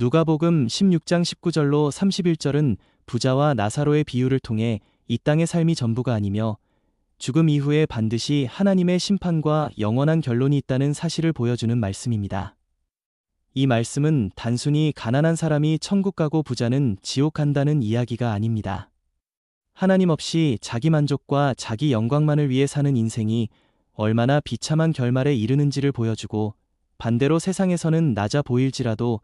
누가복음 16장 19절로 31절은 부자와 나사로의 비유를 통해 이 땅의 삶이 전부가 아니며 죽음 이후에 반드시 하나님의 심판과 영원한 결론이 있다는 사실을 보여주는 말씀입니다. 이 말씀은 단순히 가난한 사람이 천국 가고 부자는 지옥 간다는 이야기가 아닙니다. 하나님 없이 자기 만족과 자기 영광만을 위해 사는 인생이 얼마나 비참한 결말에 이르는지를 보여주고, 반대로 세상에서는 낮아 보일지라도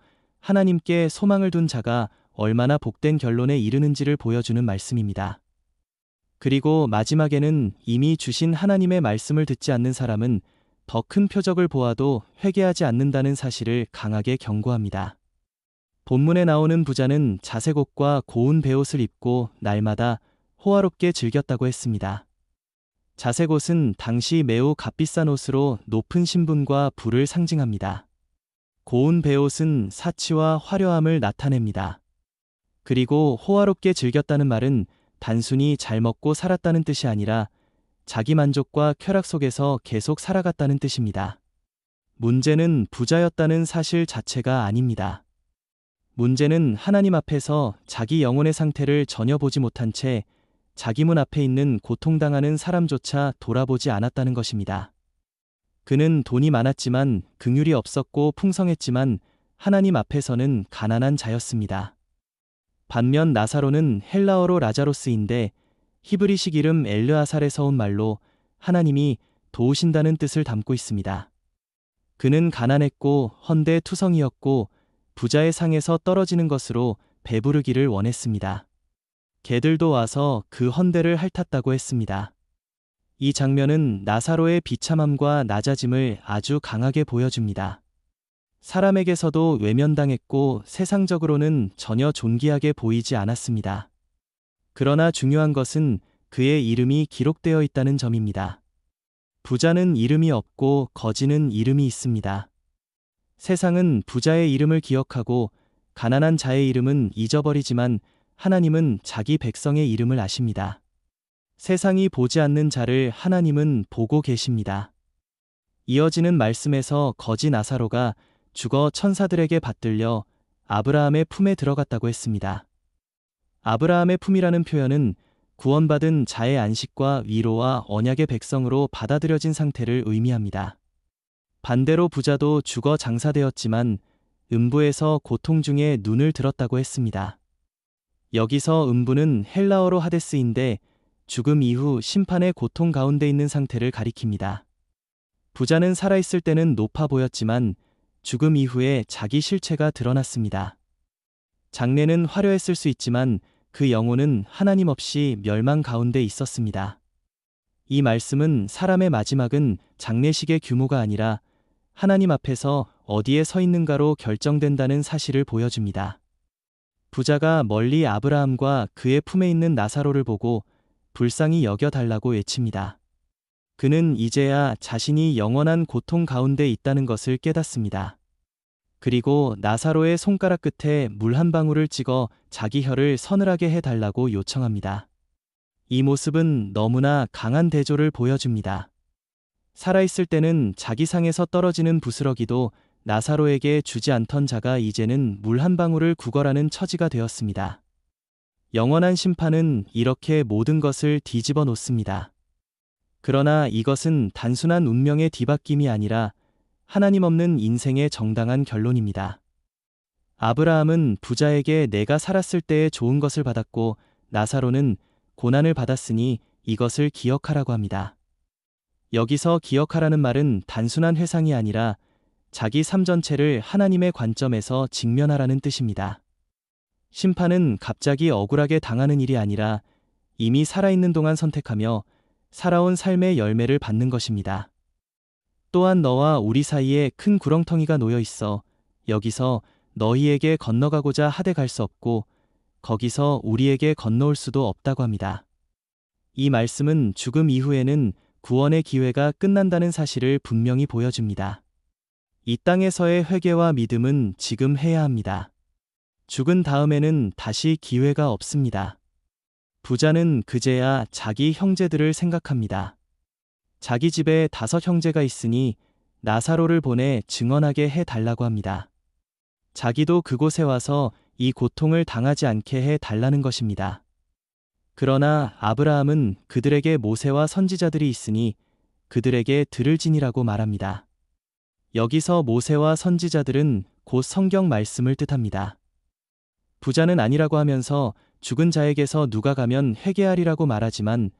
하나님께 소망을 둔 자가 얼마나 복된 결론에 이르는지를 보여주는 말씀입니다. 그리고 마지막에는 이미 주신 하나님의 말씀을 듣지 않는 사람은 더 큰 표적을 보아도 회개하지 않는다는 사실을 강하게 경고합니다. 본문에 나오는 부자는 자색 옷과 고운 베옷을 입고 날마다 호화롭게 즐겼다고 했습니다. 자색 옷은 당시 매우 값비싼 옷으로 높은 신분과 부를 상징합니다. 고운 베옷은 사치와 화려함을 나타냅니다. 그리고 호화롭게 즐겼다는 말은 단순히 잘 먹고 살았다는 뜻이 아니라 자기 만족과 쾌락 속에서 계속 살아갔다는 뜻입니다. 문제는 부자였다는 사실 자체가 아닙니다. 문제는 하나님 앞에서 자기 영혼의 상태를 전혀 보지 못한 채 자기 문 앞에 있는 고통당하는 사람조차 돌아보지 않았다는 것입니다. 그는 돈이 많았지만 긍휼이 없었고 풍성했지만 하나님 앞에서는 가난한 자였습니다. 반면 나사로는 헬라어로 라자로스인데 히브리식 이름 엘르아살에서 온 말로 하나님이 도우신다는 뜻을 담고 있습니다. 그는 가난했고 헌데투성이었고 부자의 상에서 떨어지는 것으로 배부르기를 원했습니다. 개들도 와서 그 헌데를 핥았다고 했습니다. 이 장면은 나사로의 비참함과 낮아짐을 아주 강하게 보여줍니다. 사람에게서도 외면당했고 세상적으로는 전혀 존귀하게 보이지 않았습니다. 그러나 중요한 것은 그의 이름이 기록되어 있다는 점입니다. 부자는 이름이 없고 거지는 이름이 있습니다. 세상은 부자의 이름을 기억하고 가난한 자의 이름은 잊어버리지만 하나님은 자기 백성의 이름을 아십니다. 세상이 보지 않는 자를 하나님은 보고 계십니다. 이어지는 말씀에서 거지 나사로가 죽어 천사들에게 받들려 아브라함의 품에 들어갔다고 했습니다. 아브라함의 품이라는 표현은 구원받은 자의 안식과 위로와 언약의 백성으로 받아들여진 상태를 의미합니다. 반대로 부자도 죽어 장사되었지만 음부에서 고통 중에 눈을 들었다고 했습니다. 여기서 음부는 헬라어로 하데스인데 죽음 이후 심판의 고통 가운데 있는 상태를 가리킵니다. 부자는 살아있을 때는 높아 보였지만 죽음 이후에 자기 실체가 드러났습니다. 장래는 화려했을 수 있지만 그 영혼은 하나님 없이 멸망 가운데 있었습니다. 이 말씀은 사람의 마지막은 장례식의 규모가 아니라 하나님 앞에서 어디에 서 있는가로 결정된다는 사실을 보여줍니다. 부자가 멀리 아브라함과 그의 품에 있는 나사로를 보고 불쌍히 여겨달라고 외칩니다. 그는 이제야 자신이 영원한 고통 가운데 있다는 것을 깨닫습니다. 그리고 나사로의 손가락 끝에 물 한 방울을 찍어 자기 혀를 서늘하게 해달라고 요청합니다. 이 모습은 너무나 강한 대조를 보여줍니다. 살아있을 때는 자기 상에서 떨어지는 부스러기도 나사로에게 주지 않던 자가 이제는 물 한 방울을 구걸하는 처지가 되었습니다. 영원한 심판은 이렇게 모든 것을 뒤집어 놓습니다. 그러나 이것은 단순한 운명의 뒤바뀜이 아니라 하나님 없는 인생의 정당한 결론입니다. 아브라함은 부자에게 내가 살았을 때의 좋은 것을 받았고 나사로는 고난을 받았으니 이것을 기억하라고 합니다. 여기서 기억하라는 말은 단순한 회상이 아니라 자기 삶 전체를 하나님의 관점에서 직면하라는 뜻입니다. 심판은 갑자기 억울하게 당하는 일이 아니라 이미 살아있는 동안 선택하며 살아온 삶의 열매를 받는 것입니다. 또한 너와 우리 사이에 큰 구렁텅이가 놓여 있어 여기서 너희에게 건너가고자 하되 갈 수 없고 거기서 우리에게 건너올 수도 없다고 합니다. 이 말씀은 죽음 이후에는 구원의 기회가 끝난다는 사실을 분명히 보여줍니다. 이 땅에서의 회개와 믿음은 지금 해야 합니다. 죽은 다음에는 다시 기회가 없습니다. 부자는 그제야 자기 형제들을 생각합니다. 자기 집에 5 형제가 있으니 나사로를 보내 증언하게 해달라고 합니다. 자기도 그곳에 와서 이 고통을 당하지 않게 해 달라는 것입니다. 그러나 아브라함은 그들에게 모세와 선지자들이 있으니 그들에게 들을지니라고 말합니다. 여기서 모세와 선지자들은 곧 성경 말씀을 뜻합니다. 부자는 아니라고 하면서 죽은 자에게서 누가 가면 회개하리라고 말하지만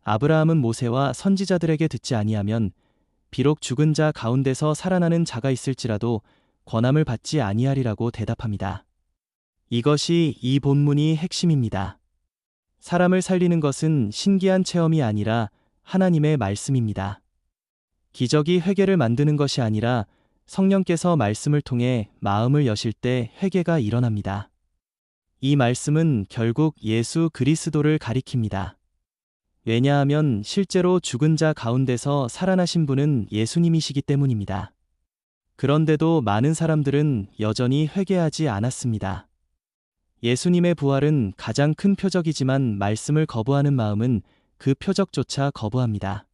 아브라함은 모세와 선지자들에게 듣지 아니하면 비록 죽은 자 가운데서 살아나는 자가 있을지라도 권함을 받지 아니하리라고 대답합니다. 이것이 이 본문이 핵심입니다. 사람을 살리는 것은 신기한 체험이 아니라 하나님의 말씀입니다. 기적이 회개를 만드는 것이 아니라 성령께서 말씀을 통해 마음을 여실 때 회개가 일어납니다. 이 말씀은 결국 예수 그리스도를 가리킵니다. 왜냐하면 실제로 죽은 자 가운데서 살아나신 분은 예수님이시기 때문입니다. 그런데도 많은 사람들은 여전히 회개하지 않았습니다. 예수님의 부활은 가장 큰 표적이지만 말씀을 거부하는 마음은 그 표적조차 거부합니다.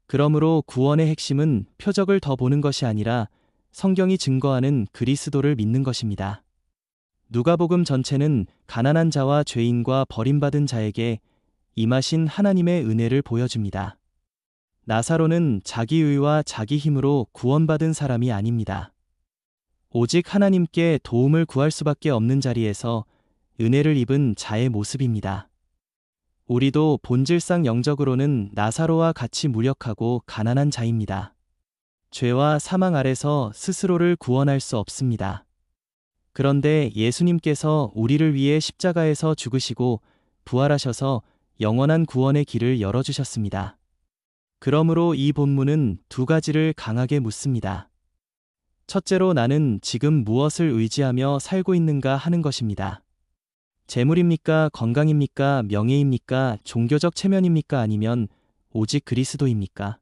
그러므로 구원의 핵심은 표적을 더 보는 것이 아니라 성경이 증거하는 그리스도를 믿는 것입니다. 누가복음 전체는 가난한 자와 죄인과 버림받은 자에게 임하신 하나님의 은혜를 보여줍니다. 나사로는 자기 의와 자기 힘으로 구원받은 사람이 아닙니다. 오직 하나님께 도움을 구할 수밖에 없는 자리에서 은혜를 입은 자의 모습입니다. 우리도 본질상 영적으로는 나사로와 같이 무력하고 가난한 자입니다. 죄와 사망 아래서 스스로를 구원할 수 없습니다. 그런데 예수님께서 우리를 위해 십자가에서 죽으시고 부활하셔서 영원한 구원의 길을 열어주셨습니다. 그러므로 이 본문은 두 가지를 강하게 묻습니다. 첫째로 나는 지금 무엇을 의지하며 살고 있는가 하는 것입니다. 재물입니까? 건강입니까? 명예입니까? 종교적 체면입니까? 아니면 오직 그리스도입니까?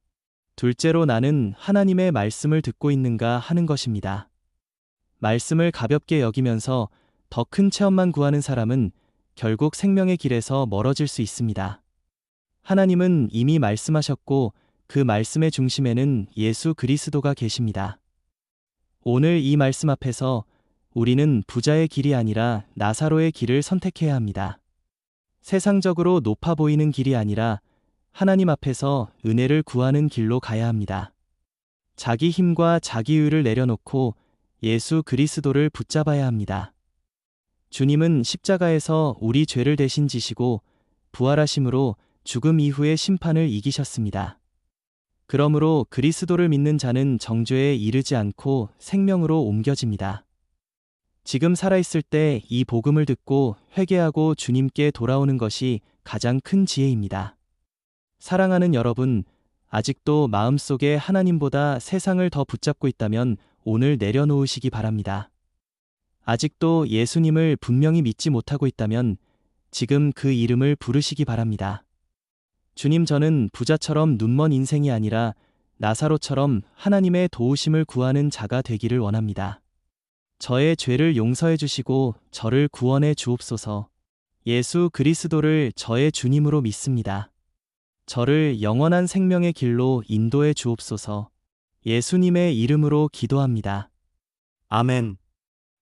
둘째로 나는 하나님의 말씀을 듣고 있는가 하는 것입니다. 말씀을 가볍게 여기면서 더 큰 체험만 구하는 사람은 결국 생명의 길에서 멀어질 수 있습니다. 하나님은 이미 말씀하셨고 그 말씀의 중심에는 예수 그리스도가 계십니다. 오늘 이 말씀 앞에서 우리는 부자의 길이 아니라 나사로의 길을 선택해야 합니다. 세상적으로 높아 보이는 길이 아니라 하나님 앞에서 은혜를 구하는 길로 가야 합니다. 자기 힘과 자기의를 내려놓고 예수 그리스도를 붙잡아야 합니다. 주님은 십자가에서 우리 죄를 대신 지시고 부활하심으로 죽음 이후의 심판을 이기셨습니다. 그러므로 그리스도를 믿는 자는 정죄에 이르지 않고 생명으로 옮겨집니다. 지금 살아있을 때 이 복음을 듣고 회개하고 주님께 돌아오는 것이 가장 큰 지혜입니다. 사랑하는 여러분, 아직도 마음속에 하나님보다 세상을 더 붙잡고 있다면 오늘 내려놓으시기 바랍니다. 아직도 예수님을 분명히 믿지 못하고 있다면 지금 그 이름을 부르시기 바랍니다. 주님, 저는 부자처럼 눈먼 인생이 아니라 나사로처럼 하나님의 도우심을 구하는 자가 되기를 원합니다. 저의 죄를 용서해 주시고 저를 구원해 주옵소서. 예수 그리스도를 저의 주님으로 믿습니다. 저를 영원한 생명의 길로 인도해 주옵소서. 예수님의 이름으로 기도합니다. 아멘.